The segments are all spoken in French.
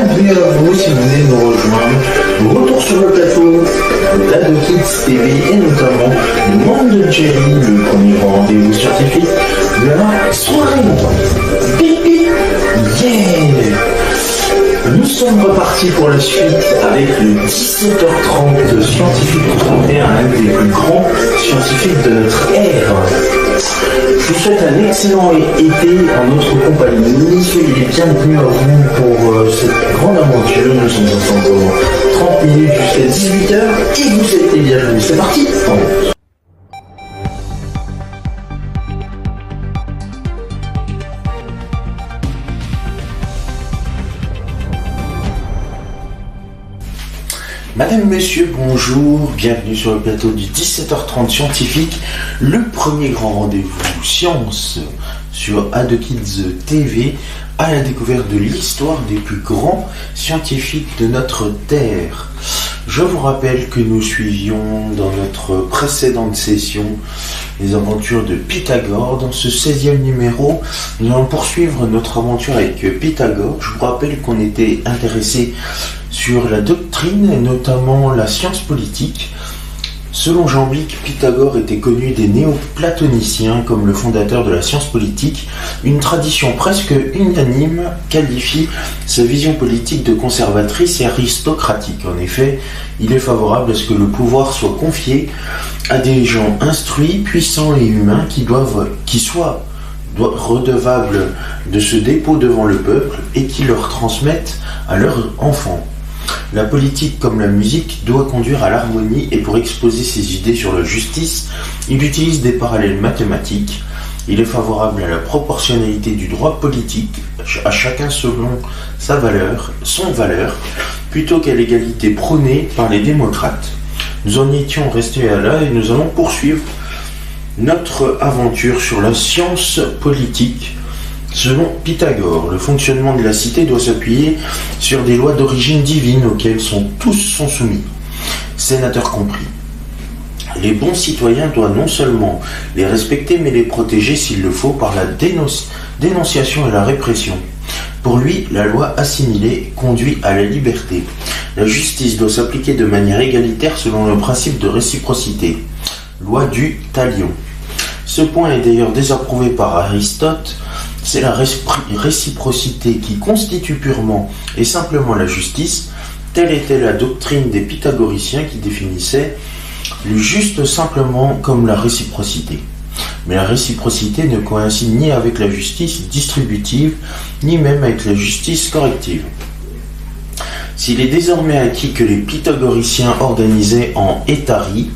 Bienvenue à vous si vous venez de nous rejoindre. Retour sur le plateau d'Ado Kids TV et notamment le monde de Jerry, le premier rendez-vous scientifique de la soirée. Pipi, yeah! Nous sommes repartis pour la suite avec le 17h30 de Scientifique 31, un des plus grands scientifiques de notre ère. Je vous souhaite un excellent été en notre compagnie. Soyez les bienvenus à vous pour cette grande aventure. Nous sommes ensemble pendant 30 minutes jusqu'à 18h et vous êtes les bienvenus. C'est parti! Madame, Monsieur, bonjour, bienvenue sur le plateau du 17h30 scientifique, le premier grand rendez-vous science sur Ado Kids TV à la découverte de l'histoire des plus grands scientifiques de notre Terre. Je vous rappelle que nous suivions dans notre précédente session les aventures de Pythagore. Dans ce 16e numéro, nous allons poursuivre notre aventure avec Pythagore. Je vous rappelle qu'on était intéressé sur la doctrine et notamment la science politique. Selon Jamblique, Pythagore était connu des néoplatoniciens comme le fondateur de la science politique. Une tradition presque unanime qualifie sa vision politique de conservatrice et aristocratique. En effet, il est favorable à ce que le pouvoir soit confié à des gens instruits, puissants et humains qui soient redevables de ce dépôt devant le peuple et qui leur transmettent à leurs enfants. La politique, comme la musique, doit conduire à l'harmonie et pour exposer ses idées sur la justice, il utilise des parallèles mathématiques. Il est favorable à la proportionnalité du droit politique, à chacun selon son valeur, plutôt qu'à l'égalité prônée par les démocrates. Nous en étions restés à là et nous allons poursuivre notre aventure sur la science politique. Selon Pythagore, le fonctionnement de la cité doit s'appuyer sur des lois d'origine divine auxquelles tous sont soumis, sénateurs compris. Les bons citoyens doivent non seulement les respecter, mais les protéger s'il le faut par la dénonciation et la répression. Pour lui, la loi assimilée conduit à la liberté. La justice doit s'appliquer de manière égalitaire selon le principe de réciprocité. Loi du talion. Ce point est d'ailleurs désapprouvé par Aristote. C'est la réciprocité qui constitue purement et simplement la justice. Telle était la doctrine des pythagoriciens qui définissaient le juste simplement comme la réciprocité. Mais la réciprocité ne coïncide ni avec la justice distributive, ni même avec la justice corrective. S'il est désormais acquis que les pythagoriciens organisés en hétaries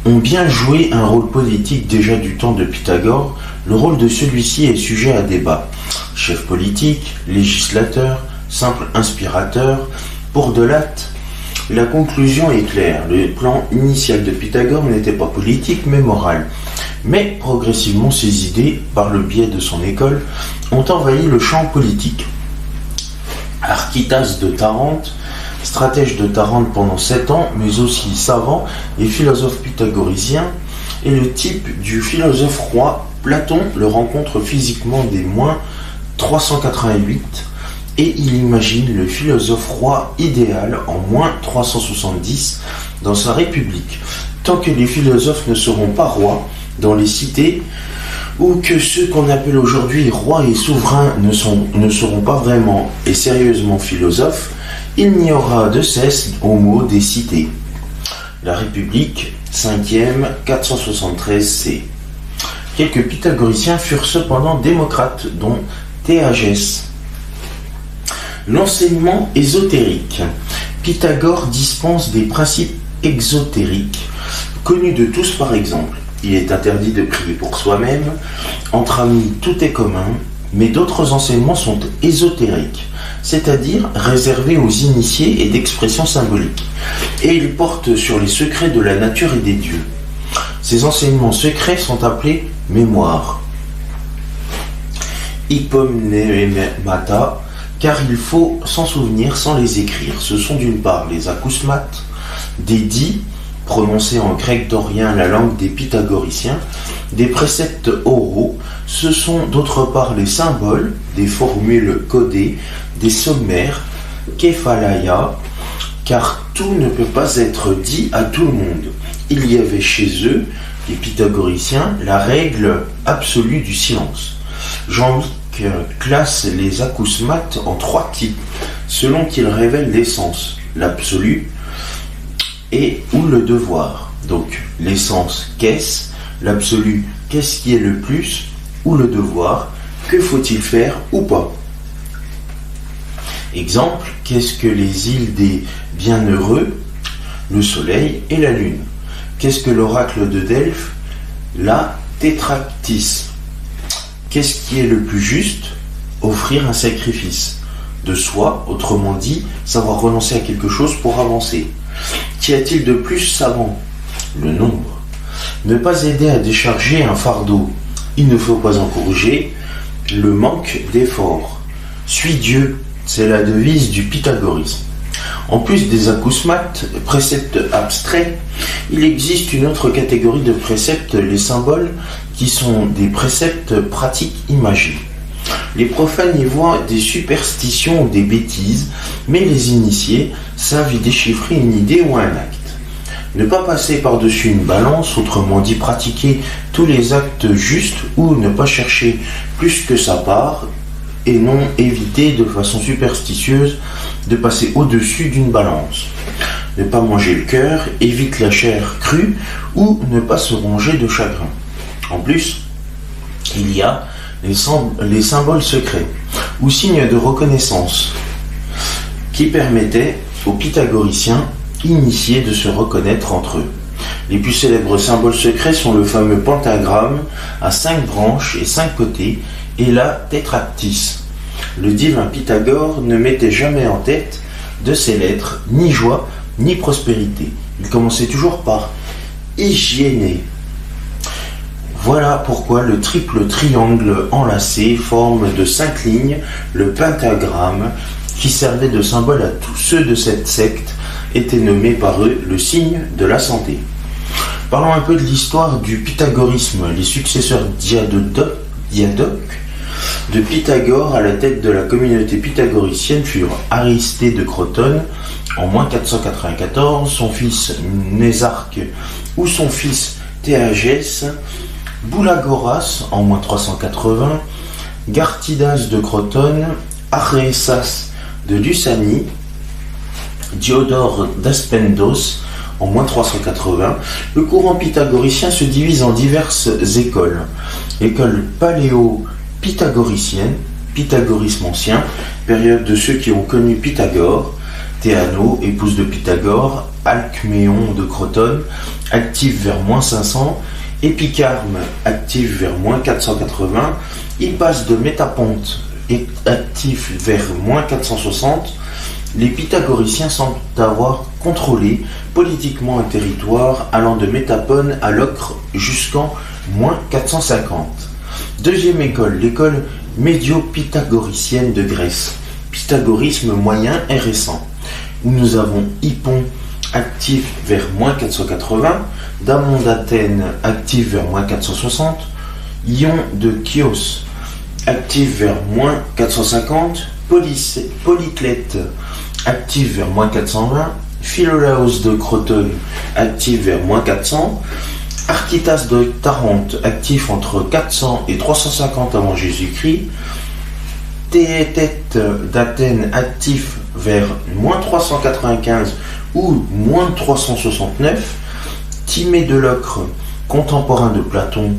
ont bien joué un rôle politique déjà du temps de Pythagore, le rôle de celui-ci est sujet à débat. Chef politique, législateur, simple inspirateur, pour Delatte, la conclusion est claire. Le plan initial de Pythagore n'était pas politique mais moral. Mais progressivement ses idées, par le biais de son école, ont envahi le champ politique. Archytas de Tarente, stratège de Tarente pendant 7 ans, mais aussi savant et philosophe pythagoricien, est le type du philosophe roi. Platon le rencontre physiquement dès moins 388 et il imagine le philosophe roi idéal en moins 370 dans sa République. Tant que les philosophes ne seront pas rois dans les cités, ou que ceux qu'on appelle aujourd'hui rois et souverains ne seront pas vraiment et sérieusement philosophes, il n'y aura de cesse au mot des cités. La République, 5e, 473 C. Quelques pythagoriciens furent cependant démocrates, dont Théagès. L'enseignement ésotérique. Pythagore dispense des principes exotériques, connus de tous par exemple. Il est interdit de prier pour soi-même, entre amis tout est commun, mais d'autres enseignements sont ésotériques, c'est-à-dire réservés aux initiés et d'expression symbolique, et ils portent sur les secrets de la nature et des dieux. Ces enseignements secrets sont appelés mémoires. Hypomnémata, car il faut s'en souvenir sans les écrire. Ce sont d'une part les acousmates, des dits, prononcés en grec dorien, la langue des pythagoriciens, des préceptes oraux. Ce sont d'autre part les symboles, des formules codées, des sommaires, Kephalaïa, car tout ne peut pas être dit à tout le monde. Il y avait chez eux, les pythagoriciens, la règle absolue du silence. Jean-Luc classe les acousmates en 3 types, selon qu'ils révèlent l'essence, l'absolu et ou le devoir. Donc l'essence, qu'est-ce? L'absolu, qu'est-ce qui est le plus? Ou le devoir, que faut-il faire ou pas? Exemple, qu'est-ce que les îles des bienheureux? Le soleil et la lune. Qu'est-ce que l'oracle de Delphes? La tétractis. Qu'est-ce qui est le plus juste? Offrir un sacrifice de soi, autrement dit, savoir renoncer à quelque chose pour avancer. Qu'y a-t-il de plus savant? Le nombre. Ne pas aider à décharger un fardeau. Il ne faut pas encourager le manque d'effort. Suis Dieu, c'est la devise du pythagorisme. En plus des acousmates, préceptes abstraits, il existe une autre catégorie de préceptes, les symboles, qui sont des préceptes pratiques imagés. Les profanes y voient des superstitions ou des bêtises, mais les initiés savent y déchiffrer une idée ou un acte. Ne pas passer par-dessus une balance, autrement dit pratiquer tous les actes justes ou ne pas chercher plus que sa part, et non éviter de façon superstitieuse de passer au-dessus d'une balance. Ne pas manger le cœur, évite la chair crue ou ne pas se ronger de chagrin. En plus, il y a les symboles secrets ou signes de reconnaissance qui permettaient aux pythagoriciens initiés de se reconnaître entre eux. Les plus célèbres symboles secrets sont le fameux pentagramme à 5 branches et 5 côtés et la tétractis. Le divin Pythagore ne mettait jamais en tête de ses lettres ni joie ni prospérité. Il commençait toujours par hygiéner. Voilà pourquoi le triple triangle enlacé, forme de 5 lignes, le pentagramme, qui servait de symbole à tous ceux de cette secte, était nommé par eux le signe de la santé. Parlons un peu de l'histoire du pythagorisme. Les successeurs Diadoque de Pythagore à la tête de la communauté pythagoricienne furent Aristée de Crotone en -494, son fils Mnésarque ou son fils Théagès, Boulagoras en -380, Gartidas de Crotone, Arrhésas de Lucanie, Diodore d'Aspendos en -380. Le courant pythagoricien se divise en diverses écoles. École paléo-pythagoricienne, pythagorisme ancien, période de ceux qui ont connu Pythagore, Théano, épouse de Pythagore, Alcméon de Crotone, actif vers -500, Épicarme, actif vers -480, Hippas de Métaponte, actif vers -460. Les pythagoriciens semblent avoir contrôlé politiquement un territoire allant de Métapone à Locre jusqu'en -450. Deuxième école, l'école médio-pythagoricienne de Grèce, pythagorisme moyen et récent, où nous avons Hippon, actif vers -480, Damon d'Athènes, actif vers -460, Ion de Chios, actif vers -450, Polyclète, actif vers -420, Philolaos de Crotone, actif vers -400, Archytas de Tarente, actif entre 400 et 350 avant Jésus-Christ, Théétète d'Athènes, actif vers -395 ou -369, Timée de Locre, contemporain de Platon,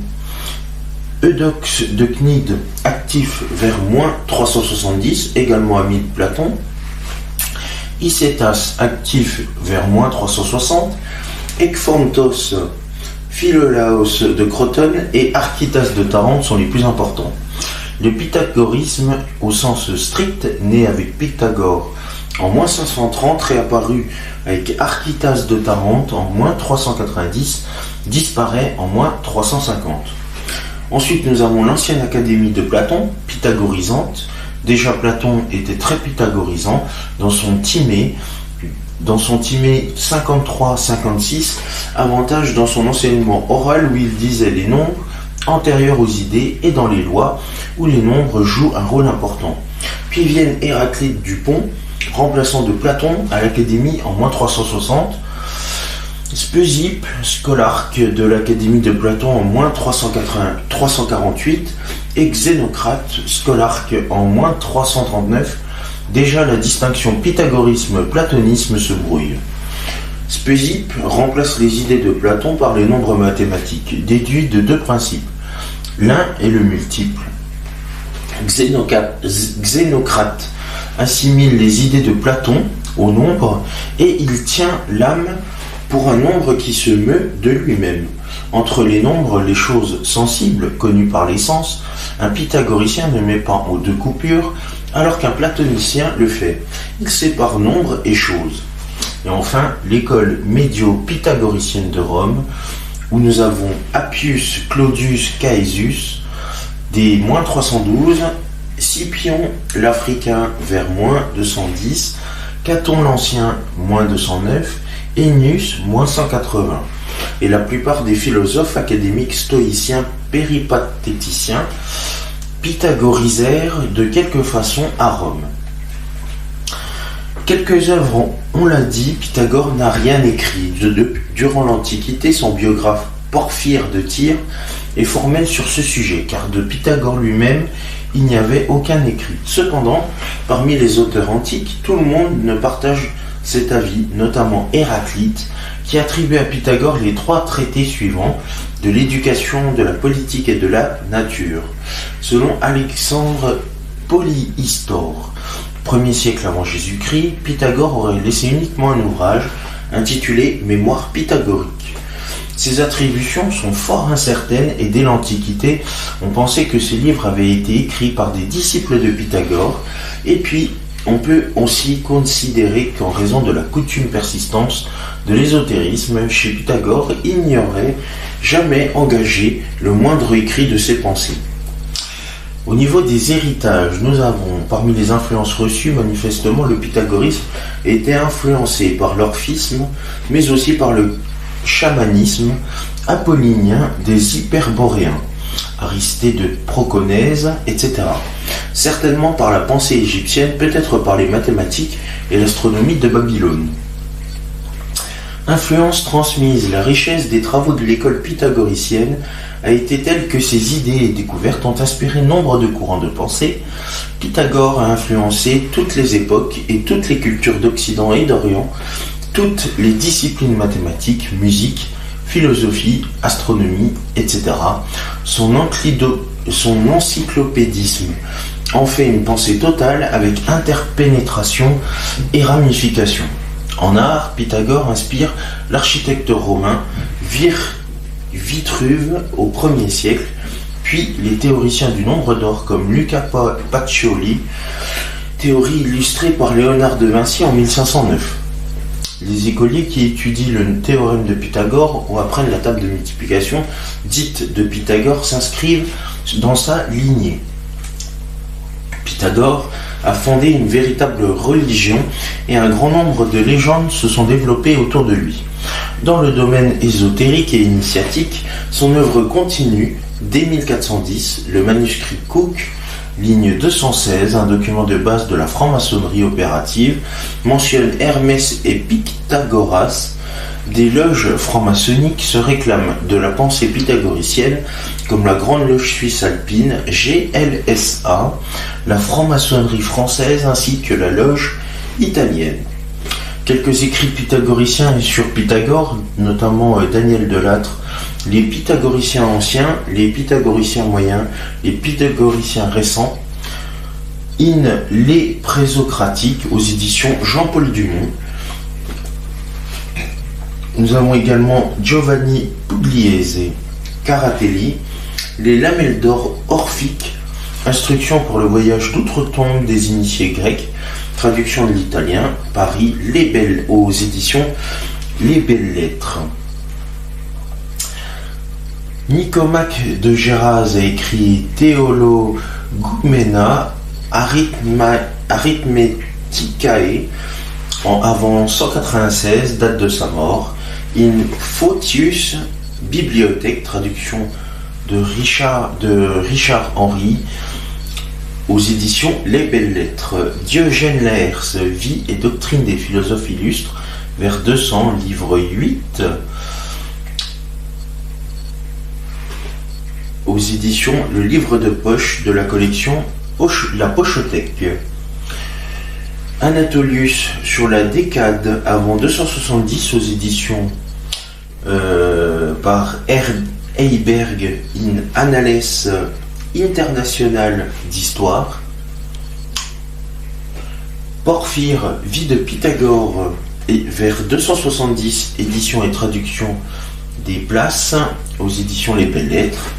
Eudoxe de Cnide, actif vers -370, également ami de Platon, Icétas, actif vers -360, Ekphontos, Philolaos de Crotone et Archytas de Tarente sont les plus importants. Le pythagorisme, au sens strict, né avec Pythagore en -530, réapparu avec Archytas de Tarente en -390, disparaît en -350. Ensuite, nous avons l'ancienne académie de Platon, pythagorisante. Déjà, Platon était très pythagorisant dans son Timée 53-56, avantage dans son enseignement oral où il disait les nombres antérieurs aux idées et dans les lois où les nombres jouent un rôle important. Puis viennent Héraclite du Pont, remplaçant de Platon à l'Académie en moins 360. Speusippe, scolarque de l'Académie de Platon en moins 348, et Xénocrate, scolarque en moins 339. Déjà la distinction pythagorisme-platonisme se brouille. Speusippe remplace les idées de Platon par les nombres mathématiques, déduits de deux principes. L'un est le multiple. Xénocrate assimile les idées de Platon au nombre et il tient l'âme pour un nombre qui se meut de lui-même. Entre les nombres, les choses sensibles, connues par les sens, un pythagoricien ne met pas en deux coupures, alors qu'un platonicien le fait. Il sépare nombre et choses. Et enfin, l'école médio-pythagoricienne de Rome, où nous avons Appius Claudius Caesius, des moins 312, Scipion l'Africain vers moins 210, Caton l'Ancien moins 209, Ennius moins 180. Et la plupart des philosophes académiques stoïciens péripatéticiens pythagorisèrent de quelque façon à Rome. Quelques œuvres, on l'a dit, Pythagore n'a rien écrit. Durant l'Antiquité, son biographe Porphyre de Tyr est formel sur ce sujet, car de Pythagore lui-même, il n'y avait aucun écrit. Cependant, parmi les auteurs antiques, tout le monde ne partage cet avis, notamment Héraclite, qui attribue à Pythagore les trois traités suivants de l'éducation, de la politique et de la nature. Selon Alexandre Polyhistor, 1er siècle avant Jésus-Christ, Pythagore aurait laissé uniquement un ouvrage intitulé Mémoires pythagoriques. Ces attributions sont fort incertaines et dès l'Antiquité, on pensait que ces livres avaient été écrits par des disciples de Pythagore, et puis on peut aussi considérer qu'en raison de la coutume persistance de l'ésotérisme chez Pythagore, il n'y aurait jamais engagé le moindre écrit de ses pensées. Au niveau des héritages, nous avons, parmi les influences reçues, manifestement le pythagorisme était influencé par l'orphisme, mais aussi par le chamanisme apollinien des hyperboréens, Aristée de Proconèse, etc. Certainement par la pensée égyptienne, peut-être par les mathématiques et l'astronomie de Babylone. Influence transmise, la richesse des travaux de l'école pythagoricienne a été telle que ses idées et découvertes ont inspiré nombre de courants de pensée. Pythagore a influencé toutes les époques et toutes les cultures d'Occident et d'Orient, toutes les disciplines mathématiques, musique, philosophie, astronomie, etc. Son encyclopédisme en fait une pensée totale avec interpénétration et ramification. En art, Pythagore inspire l'architecte romain Vitruve au 1er siècle, puis les théoriciens du nombre d'or comme Luca Pacioli, théorie illustrée par Léonard de Vinci en 1509. Les écoliers qui étudient le théorème de Pythagore ou apprennent la table de multiplication dite de Pythagore s'inscrivent dans sa lignée. Pythagore a fondé une véritable religion et un grand nombre de légendes se sont développées autour de lui. Dans le domaine ésotérique et initiatique, son œuvre continue dès 1410, le manuscrit Cook, ligne 216, un document de base de la franc-maçonnerie opérative, mentionne Hermès et Pythagoras. Des loges franc-maçonniques se réclament de la pensée pythagoricienne, comme la Grande Loge Suisse Alpine, GLSA, la franc-maçonnerie française ainsi que la loge italienne. Quelques écrits pythagoriciens sur Pythagore, notamment Daniel Delattre, les pythagoriciens anciens, les pythagoriciens moyens, les pythagoriciens récents, in les présocratiques aux éditions Jean-Paul Dumont. Nous avons également Giovanni Pugliese Caratelli, les lamelles d'or orphiques, instructions pour le voyage d'outre-tombe des initiés grecs, traduction de l'italien, Paris, aux éditions Les Belles Lettres. Nicomaque de Géraz a écrit Theologoumena Arithmeticae en avant 196, date de sa mort. In Photius Bibliothèque, traduction de Richard Henry, aux éditions Les Belles Lettres. Diogène Laërce, Vie et doctrine des philosophes illustres, vers 200, livre 8. Aux éditions Le Livre de Poche de la collection La Pochothèque. Anatolius sur la décade avant 270 aux éditions par R. Heiberg in Annales International d'Histoire. Porphyre, Vie de Pythagore, et vers 270, édition et traduction des Places aux éditions Les Belles Lettres.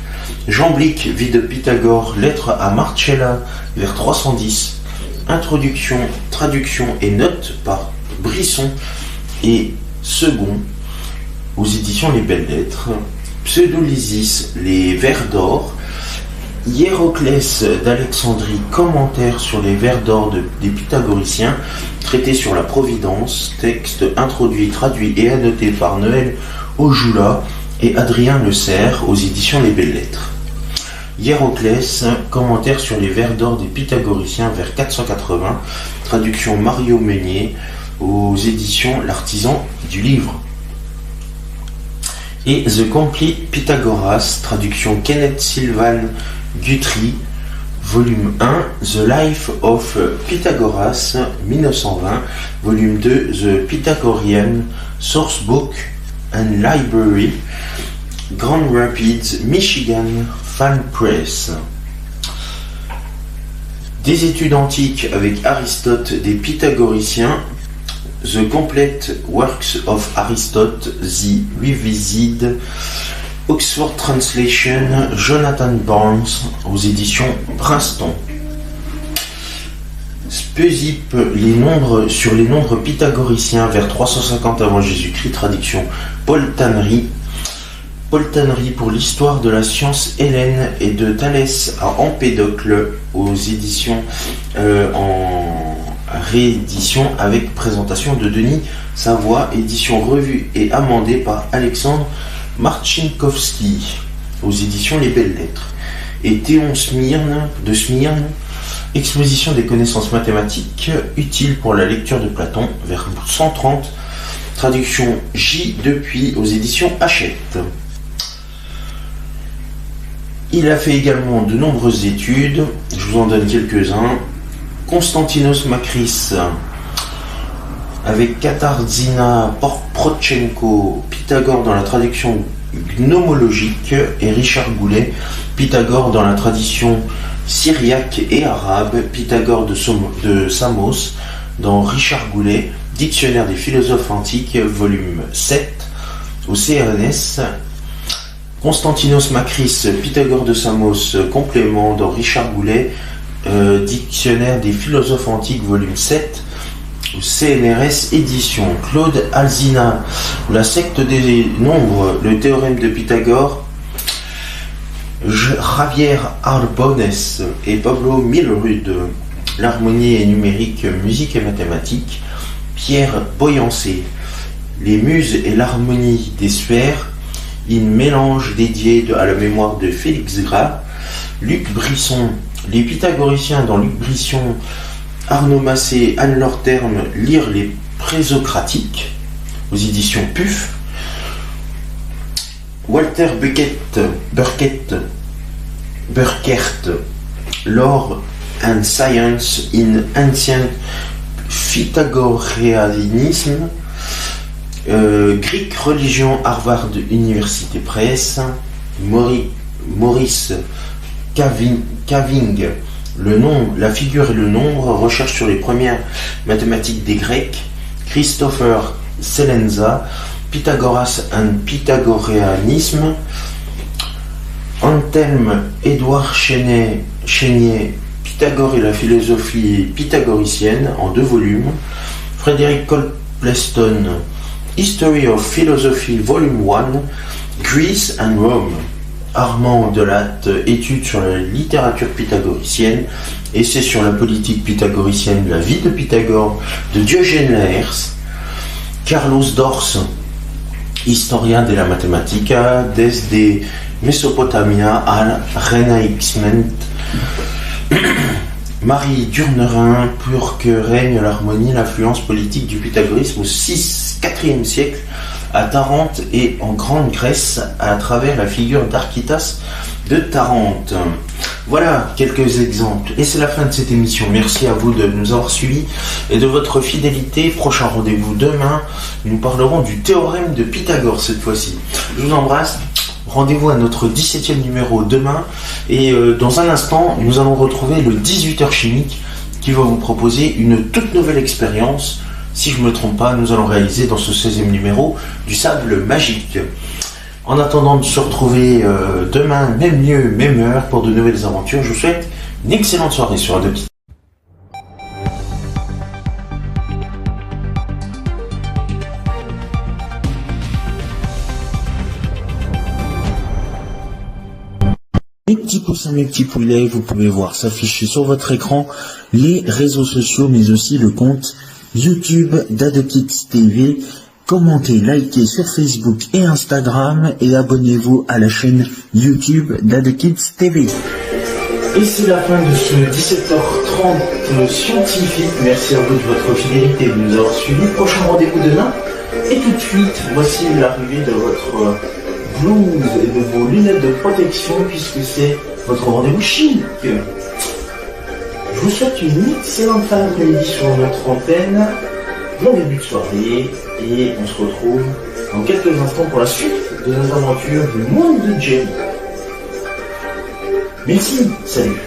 Jamblique, Vie de Pythagore, lettre à Marcella, vers 310. Introduction, traduction et notes par Brisson et Second aux éditions Les Belles Lettres. Pseudolysis, les vers d'or. Hiéroclès d'Alexandrie, commentaire sur les vers d'or des pythagoriciens, traité sur la Providence, texte introduit, traduit et annoté par Noël Aujoula et Adrien Le Cerf aux éditions Les Belles Lettres. Hiéroclès, commentaire sur les vers d'or des pythagoriciens vers 480, traduction Mario Meunier aux éditions L'Artisan du Livre. Et The Complete Pythagoras, traduction Kenneth Sylvan Guthrie, volume 1, The Life of Pythagoras, 1920, volume 2, The Pythagorean Sourcebook and Library, Grand Rapids, Michigan, Fan Press. Des études antiques avec Aristote des pythagoriciens, The Complete Works of Aristote, The Revised, Oxford Translation, Jonathan Barnes aux éditions Princeton. Speusippe, les nombres sur les nombres pythagoriciens vers 350 avant Jésus-Christ, traduction Paul Tannery. Paul Tannery pour l'histoire de la science hellène et de Thalès à Empédocle aux éditions en réédition avec présentation de Denis Savoie, édition revue et amendée par Alexandre Marcinkowski aux éditions Les Belles Lettres. Et Théon Smyrne de Smyrne, exposition des connaissances mathématiques utiles pour la lecture de Platon vers 130, traduction J. Depuis aux éditions Hachette. Il a fait également de nombreuses études, je vous en donne quelques-uns. Konstantinos Makris, avec Katarzyna Prochenko, Pythagore dans la traduction gnomologique, et Richard Goulet, Pythagore dans la tradition syriaque et arabe, Pythagore de Samos, dans Richard Goulet, Dictionnaire des philosophes antiques, volume 7, au CRNS. Constantinos Makris, Pythagore de Samos, complément dans Richard Goulet, Dictionnaire des philosophes antiques, volume 7, au CNRS édition. Claude Alzina, La secte des nombres, le théorème de Pythagore, Javier Arbones et Pablo Milrud, L'harmonie et numérique, musique et mathématiques, Pierre Boyancé, Les muses et l'harmonie des sphères, une mélange dédié à la mémoire de Félix Gras, Luc Brisson, Les pythagoriciens dans Luc Brisson, Arnaud Massé, Anne-Laure Terme, Lire les présocratiques aux éditions PUF, Walter Burkert, Law and Science in Ancient Pythagoreanism, Greek Religion, Harvard Université Press, Maurice Caving, le nombre, la figure et le nombre, recherche sur les premières mathématiques des Grecs, Christopher Celenza, Pythagoras and Pythagoreanism, Anselme Édouard Chénier, Pythagore et la philosophie pythagoricienne, en 2 volumes, Frédéric Copleston, History of Philosophy, Volume 1, Greece and Rome, Armand Delatte, études sur la littérature pythagoricienne, essai sur la politique pythagoricienne, la vie de Pythagore, de Diogène Laërce, Carlos Dors, historien de la matematica, desde Mesopotamia al Renaixement, Marie Durnerin, pour que règne l'harmonie, l'influence politique du pythagorisme au 4e siècle à Tarente et en Grande Grèce à travers la figure d'Archytas de Tarente. Voilà quelques exemples. Et c'est la fin de cette émission. Merci à vous de nous avoir suivis et de votre fidélité. Prochain rendez-vous demain. Nous parlerons du théorème de Pythagore cette fois-ci. Je vous embrasse. Rendez-vous à notre 17e numéro demain. Et dans un instant, nous allons retrouver le 18h chimique qui va vous proposer une toute nouvelle expérience. Si je ne me trompe pas, nous allons réaliser dans ce 16e numéro du sable magique. En attendant de se retrouver demain, même lieu, même heure, pour de nouvelles aventures, je vous souhaite une excellente soirée sur A2Kids. Mes petits poussins, mes petits poulets, vous pouvez voir s'afficher sur votre écran les réseaux sociaux, mais aussi le compte YouTube d'A2Kids TV. Commentez, likez sur Facebook et Instagram et abonnez-vous à la chaîne YouTube d'A2Kids TV. Et c'est la fin de ce 17h30 scientifique. Merci à vous de votre fidélité de nous avoir suivis. Prochain rendez-vous demain. Et tout de suite, voici l'arrivée de votre blouse et de vos lunettes de protection puisque c'est votre rendez-vous chic. Je vous souhaite une excellente fin d'après-midi sur notre antenne. Bon début de soirée et on se retrouve dans quelques instants pour la suite de nos aventures du monde de Jenny. Merci, salut.